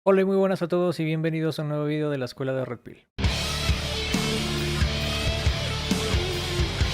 Hola y muy buenas a todos y bienvenidos a un nuevo video de la Escuela de Red Pill.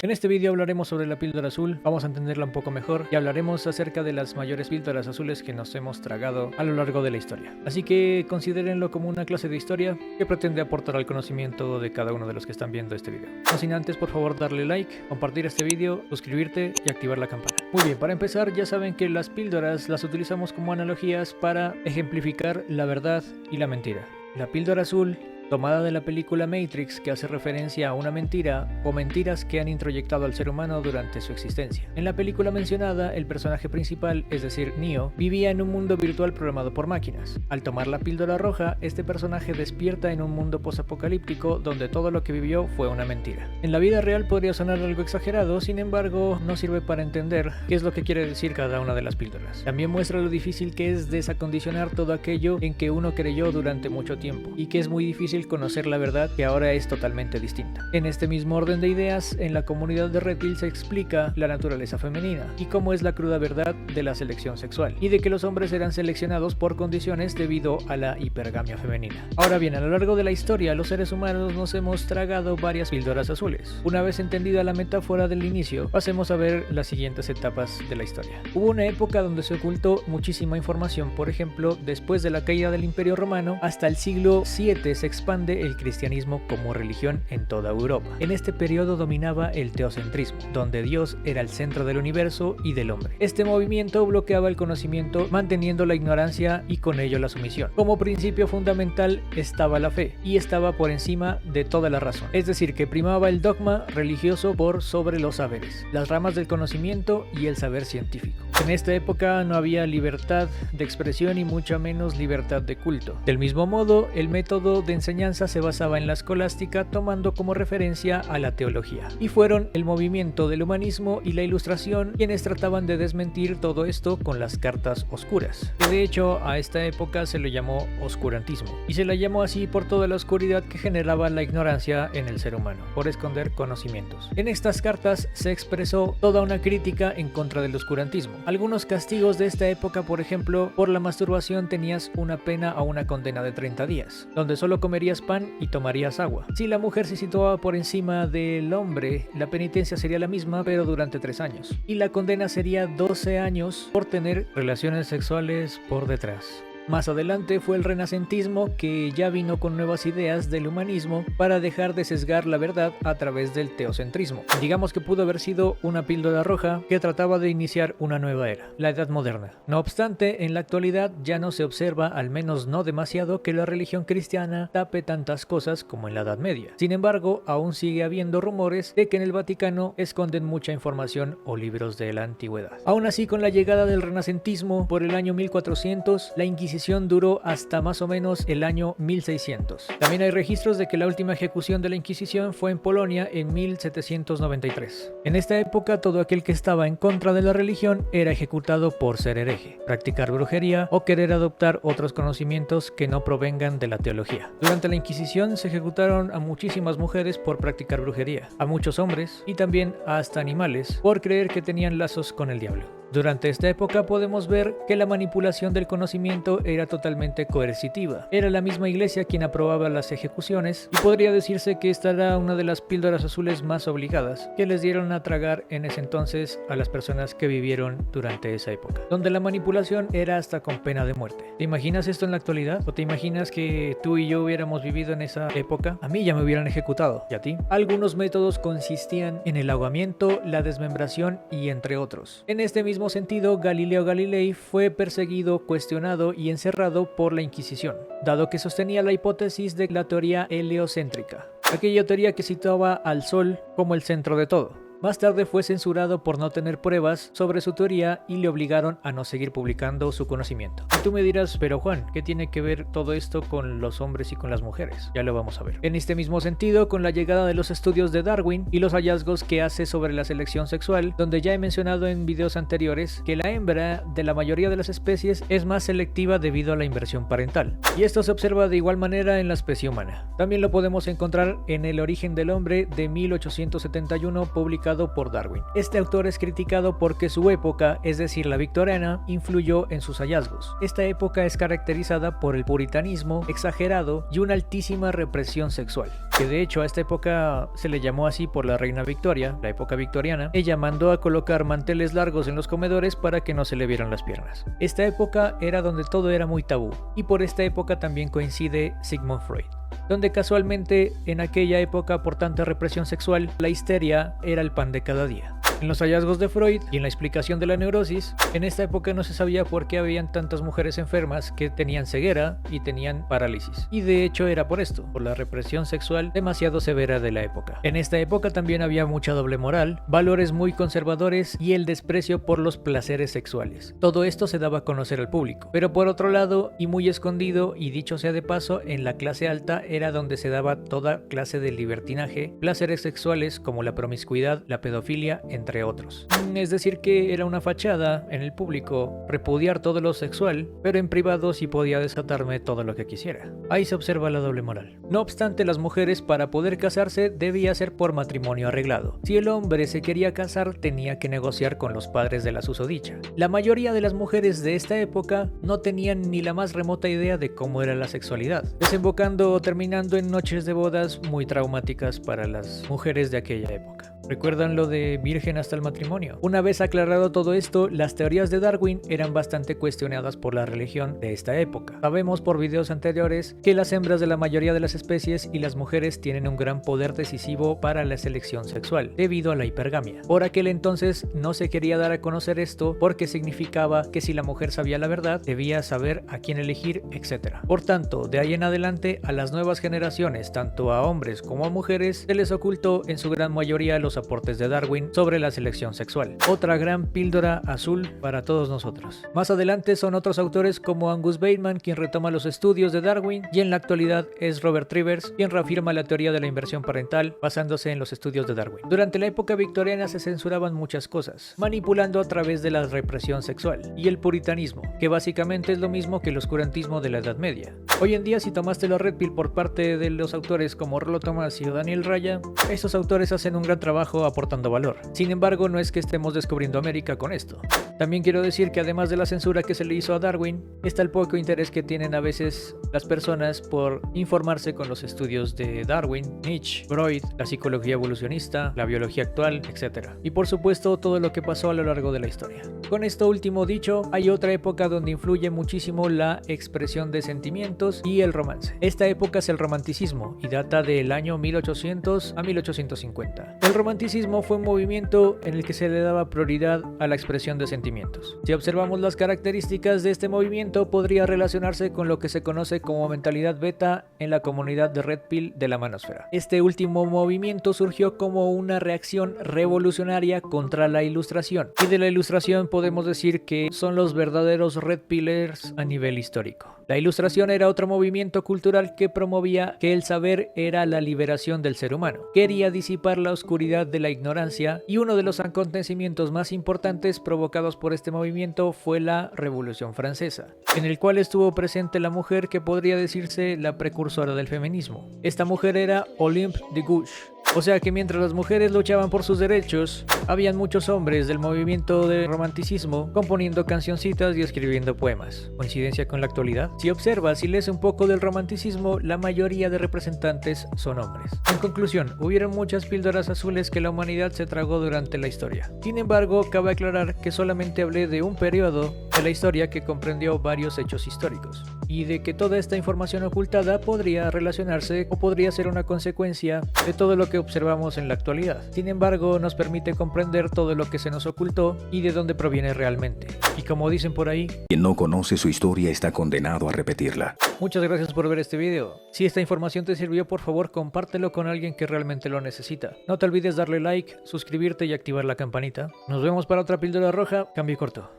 En este video hablaremos sobre la píldora azul, vamos a entenderla un poco mejor y hablaremos acerca de las mayores píldoras azules que nos hemos tragado a lo largo de la historia. Así que considérenlo como una clase de historia que pretende aportar al conocimiento de cada uno de los que están viendo este video. No sin antes, por favor, darle like, compartir este video, suscribirte y activar la campana. Muy bien, para empezar ya saben que las píldoras las utilizamos como analogías para ejemplificar la verdad y la mentira. La píldora azul, tomada de la película Matrix, que hace referencia a una mentira o mentiras que han introyectado al ser humano durante su existencia. En la película mencionada, el personaje principal, es decir, Neo, vivía en un mundo virtual programado por máquinas. Al tomar la píldora roja, este personaje despierta en un mundo posapocalíptico donde todo lo que vivió fue una mentira. En la vida real podría sonar algo exagerado, sin embargo, no sirve para entender qué es lo que quiere decir cada una de las píldoras. También muestra lo difícil que es desacondicionar todo aquello en que uno creyó durante mucho tiempo, y que es muy difícil conocer la verdad que ahora es totalmente distinta. En este mismo orden de ideas, en la comunidad de Red Pill se explica la naturaleza femenina y cómo es la cruda verdad de la selección sexual y de que los hombres eran seleccionados por condiciones debido a la hipergamia femenina. Ahora bien, a lo largo de la historia, los seres humanos nos hemos tragado varias píldoras azules. Una vez entendida la metáfora del inicio, pasemos a ver las siguientes etapas de la historia. Hubo una época donde se ocultó muchísima información, por ejemplo, después de la caída del Imperio Romano, hasta el siglo VII se expande el cristianismo como religión en toda Europa. En este periodo dominaba el teocentrismo, donde Dios era el centro del universo y del hombre. Este movimiento bloqueaba el conocimiento, manteniendo la ignorancia y con ello la sumisión. Como principio fundamental estaba la fe, y estaba por encima de toda la razón. Es decir, que primaba el dogma religioso por sobre los saberes, las ramas del conocimiento y el saber científico. En esta época no había libertad de expresión y mucho menos libertad de culto. Del mismo modo, el método de enseñanza se basaba en la escolástica, tomando como referencia a la teología. Y fueron el movimiento del humanismo y la ilustración quienes trataban de desmentir todo esto con las cartas oscuras. Que de hecho a esta época se le llamó oscurantismo. Y se la llamó así por toda la oscuridad que generaba la ignorancia en el ser humano, por esconder conocimientos. En estas cartas se expresó toda una crítica en contra del oscurantismo. Algunos castigos de esta época, por ejemplo, por la masturbación tenías una pena o una condena de 30 días, donde solo comerías pan y tomarías agua. Si la mujer se situaba por encima del hombre, la penitencia sería la misma, pero durante 3 años. Y la condena sería 12 años por tener relaciones sexuales por detrás. Más adelante fue el renacentismo, que ya vino con nuevas ideas del humanismo para dejar de sesgar la verdad a través del teocentrismo. Digamos que pudo haber sido una píldora roja que trataba de iniciar una nueva era, la Edad Moderna. No obstante, en la actualidad ya no se observa, al menos no demasiado, que la religión cristiana tape tantas cosas como en la Edad Media. Sin embargo, aún sigue habiendo rumores de que en el Vaticano esconden mucha información o libros de la antigüedad. Aún así, con la llegada del renacentismo por el año 1400, la Inquisición duró hasta más o menos el año 1600. También hay registros de que la última ejecución de la Inquisición fue en Polonia en 1793. En esta época, todo aquel que estaba en contra de la religión era ejecutado por ser hereje, practicar brujería o querer adoptar otros conocimientos que no provengan de la teología. Durante la Inquisición se ejecutaron a muchísimas mujeres por practicar brujería, a muchos hombres y también hasta animales por creer que tenían lazos con el diablo. Durante esta época podemos ver que la manipulación del conocimiento era totalmente coercitiva. Era la misma iglesia quien aprobaba las ejecuciones, y podría decirse que esta era una de las píldoras azules más obligadas que les dieron a tragar en ese entonces a las personas que vivieron durante esa época, donde la manipulación era hasta con pena de muerte. ¿Te imaginas esto en la actualidad? ¿O te imaginas que tú y yo hubiéramos vivido en esa época? A mí ya me hubieran ejecutado. ¿Y a ti? Algunos métodos consistían en el ahogamiento, la desmembración y entre otros. En este mismo sentido, Galileo Galilei fue perseguido, cuestionado y encerrado por la Inquisición, dado que sostenía la hipótesis de la teoría heliocéntrica, aquella teoría que situaba al Sol como el centro de todo. Más tarde fue censurado por no tener pruebas sobre su teoría y le obligaron a no seguir publicando su conocimiento. Y tú me dirás, pero Juan, ¿qué tiene que ver todo esto con los hombres y con las mujeres? Ya lo vamos a ver. En este mismo sentido, con la llegada de los estudios de Darwin y los hallazgos que hace sobre la selección sexual, donde ya he mencionado en videos anteriores que la hembra de la mayoría de las especies es más selectiva debido a la inversión parental. Y esto se observa de igual manera en la especie humana. También lo podemos encontrar en El origen del hombre de 1871, publicado provocado por Darwin. Este autor es criticado porque su época, es decir, la victoriana, influyó en sus hallazgos. Esta época es caracterizada por el puritanismo exagerado y una altísima represión sexual, que de hecho a esta época se le llamó así por la reina Victoria, la época victoriana. Ella mandó a colocar manteles largos en los comedores para que no se le vieran las piernas. Esta época era donde todo era muy tabú, y por esta época también coincide Sigmund Freud, donde casualmente en aquella época, por tanta represión sexual, la histeria era el pan de cada día. En los hallazgos de Freud y en la explicación de la neurosis, en esta época no se sabía por qué habían tantas mujeres enfermas que tenían ceguera y tenían parálisis. Y de hecho era por esto, por la represión sexual demasiado severa de la época. En esta época también había mucha doble moral, valores muy conservadores y el desprecio por los placeres sexuales. Todo esto se daba a conocer al público. Pero por otro lado, y muy escondido, y dicho sea de paso, en la clase alta era donde se daba toda clase de libertinaje, placeres sexuales como la promiscuidad, la pedofilia, entre otros. Es decir que era una fachada en el público repudiar todo lo sexual, pero en privado sí podía desatarme todo lo que quisiera. Ahí se observa la doble moral. No obstante, las mujeres para poder casarse debía ser por matrimonio arreglado. Si el hombre se quería casar, tenía que negociar con los padres de la susodicha. La mayoría de las mujeres de esta época no tenían ni la más remota idea de cómo era la sexualidad, desembocando o terminando en noches de bodas muy traumáticas para las mujeres de aquella época. ¿Recuerdan lo de virgen hasta el matrimonio? Una vez aclarado todo esto, las teorías de Darwin eran bastante cuestionadas por la religión de esta época. Sabemos por videos anteriores que las hembras de la mayoría de las especies y las mujeres tienen un gran poder decisivo para la selección sexual, debido a la hipergamia. Por aquel entonces no se quería dar a conocer esto porque significaba que si la mujer sabía la verdad, debía saber a quién elegir, etc. Por tanto, de ahí en adelante, a las nuevas generaciones, tanto a hombres como a mujeres, se les ocultó en su gran mayoría los aportes de Darwin sobre la selección sexual. Otra gran píldora azul para todos nosotros. Más adelante son otros autores como Angus Bateman quien retoma los estudios de Darwin, y en la actualidad es Robert Rivers quien reafirma la teoría de la inversión parental basándose en los estudios de Darwin. Durante la época victoriana se censuraban muchas cosas, manipulando a través de la represión sexual y el puritanismo, que básicamente es lo mismo que el oscurantismo de la Edad Media. Hoy en día, si tomaste la Red Pill por parte de los autores como Rollo Thomas y Daniel Raya, estos autores hacen un gran trabajo aportando valor. Sin embargo, no es que estemos descubriendo América con esto. También quiero decir que además de la censura que se le hizo a Darwin, está el poco interés que tienen a veces las personas por informarse con los estudios de Darwin, Nietzsche, Freud, la psicología evolucionista, la biología actual, etc. Y por supuesto todo lo que pasó a lo largo de la historia. Con esto último dicho, hay otra época donde influye muchísimo la expresión de sentimientos y el romance. Esta época es el romanticismo y data del año 1800 a 1850. El romanticismo fue un movimiento en el que se le daba prioridad a la expresión de sentimientos. Si observamos las características de este movimiento, podría relacionarse con lo que se conoce como mentalidad beta en la comunidad de Red Pill de la manósfera. Este último movimiento surgió como una reacción revolucionaria contra la ilustración, y de la ilustración podemos decir que son los verdaderos Red Pillers a nivel histórico. La ilustración era otro movimiento cultural que promovía que el saber era la liberación del ser humano. Quería disipar la oscuridad de la ignorancia, y uno de los acontecimientos más importantes provocados por este movimiento fue la Revolución Francesa, en el cual estuvo presente la mujer que podría decirse la precursora del feminismo. Esta mujer era Olympe de Gouges. O sea que mientras las mujeres luchaban por sus derechos, habían muchos hombres del movimiento del romanticismo componiendo cancioncitas y escribiendo poemas. ¿Coincidencia con la actualidad? Si observas y lees un poco del romanticismo, la mayoría de representantes son hombres. En conclusión, hubieron muchas píldoras azules que la humanidad se tragó durante la historia. Sin embargo, cabe aclarar que solamente hablé de un periodo de la historia que comprendió varios hechos históricos, y de que toda esta información ocultada podría relacionarse o podría ser una consecuencia de todo lo que observamos en la actualidad. Sin embargo, nos permite comprender todo lo que se nos ocultó y de dónde proviene realmente. Y como dicen por ahí, quien no conoce su historia está condenado a repetirla. Muchas gracias por ver este video. Si esta información te sirvió, por favor compártelo con alguien que realmente lo necesita. No te olvides darle like, suscribirte y activar la campanita. Nos vemos para otra píldora roja. Cambio corto.